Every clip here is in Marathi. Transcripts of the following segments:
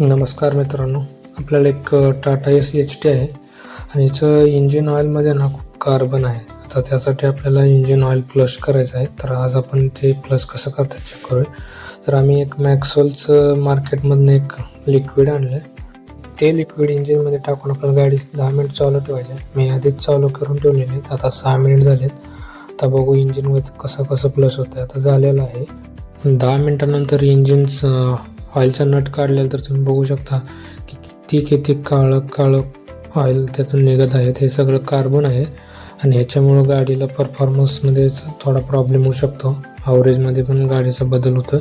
नमस्कार मित्रांनो, आपल्याला एक टाटा SHT आहे आणि याचं इंजिन ऑइलमध्ये ना खूप कार्बन आहे. आता त्यासाठी आपल्याला इंजिन ऑइल फ्लश करायचं आहे. तर आज आपण ते फ्लश कसं करता चेक करूया. तर आम्ही एक मॅक्सवेलचं मार्केटमधनं एक लिक्विड आणलं आहे. ते लिक्विड इंजिनमध्ये टाकून आपल्याला गाडी 10 मिनिट चालू ठेवायची आहे. मी आधीच चालू करून ठेवलेले आहेत. आता 6 मिनिट झालेत. आता बघू इंजिनमध्ये कसं फ्लश होतं आहे. आता झालेलं आहे. 10 मिनिटानंतर इंजिनचं ऑइलचा नट काढलेला तर तुम्ही बघू शकता की किती काळं ऑइल त्यातून निघत आहे. हे सगळं कार्बन आहे आणि ह्याच्यामुळं गाडीला परफॉर्मन्समध्ये थोडा प्रॉब्लेम होऊ शकतो. ॲव्हरेजमध्ये पण गाडीचा बदल होतो.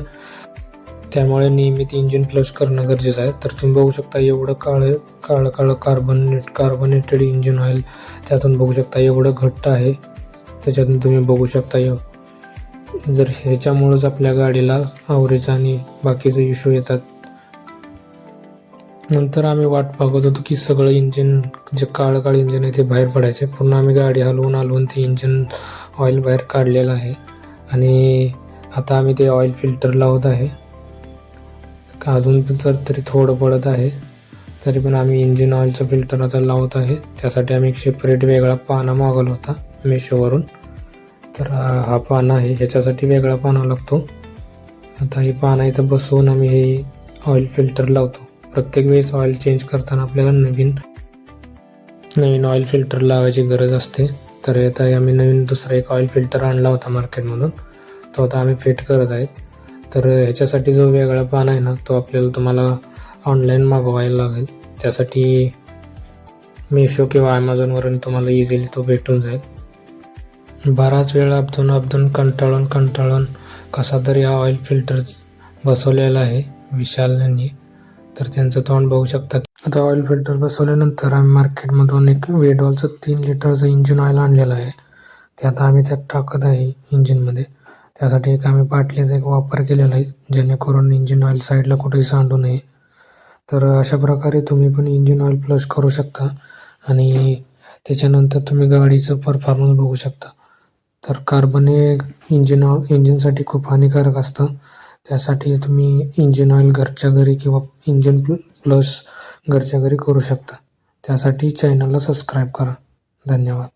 त्यामुळे नियमित इंजिन फ्लश करणं गरजेचं आहे. तर तुम्ही बघू शकता एवढं काळं कार्बनेटेड इंजिन ऑइल त्यातून बघू शकता एवढं घट्ट आहे. त्याच्यातून तुम्ही बघू शकता जर ह्याच्यामुळंच आपल्या गाडीला ॲव्हरेज आणि बाकीचे इश्यू येतात. नंतर आम्ही वाट बघत होतो की सगळं इंजिन जे काळं इंजिन आहे ते बाहेर पडायचे. पूर्ण आम्ही गाडी हलवून ते इंजिन ऑइल बाहेर काढलेलं आहे आणि आता आम्ही ते ऑइल फिल्टर लावत आहे. अजून तरी थोडं पडत आहे, तरी पण आम्ही इंजिन ऑइलचं फिल्टर आता लावत आहे. त्यासाठी आम्ही एक सेपरेट वेगळा पाना मागवला होता मेशोवरून. तर हा पाना आहे, ह्याच्यासाठी वेगळा पाना लागतो. आता ही पाना इथं बसवून आम्ही हे ऑइल फिल्टर लावतो. प्रत्येक वेळेस ऑइल चेंज करताना आपल्याला नवीन ऑइल फिल्टर लावायची गरज असते. तर आता आम्ही नवीन दुसरा एक ऑइल फिल्टर आणला होता मार्केटमधून, तो आता आम्ही फिट करत आहेत. तर ह्याच्यासाठी जो वेगळा पाना आहे ना, तो तुम्हाला ऑनलाईन मागवायला लागेल. त्यासाठी मेशो किंवा ॲमेझॉनवरून तुम्हाला इझिली तो भेटून जाईल. बराच वेळ अपदून कंटाळून कसा तरी हा ऑइल फिल्टर बसवलेला आहे विशाल यांनी. तर त्यांचं तोंड बघू शकता. आता ऑइल फिल्टर बसवल्यानंतर आम्ही मार्केटमधून एक वेडॉलचं 3 लिटरचं इंजिन ऑइल आणलेलं आहे. ते आता आम्ही त्यात टाकत आहे इंजिनमध्ये. त्यासाठी आम्ही बाटलीचा एक वापर केलेला आहे, जेणेकरून इंजिन ऑइल साईडला कुठेही सांडू नये. तर अशा प्रकारे तुम्ही पण इंजिन ऑइल फ्लश करू शकता आणि त्याच्यानंतर तुम्ही गाडीचं परफॉर्मन्स बघू शकता. तर कार्बन हे इंजिनसाठी खूप हानिकारक असतं. त्यासाठी तुम्ही इंजिन ऑइल घरच्या घरी किंवा इंजिन फ्लश घरच्या घरी करू शकता. त्यासाठी चॅनलला सबस्क्राईब करा. धन्यवाद.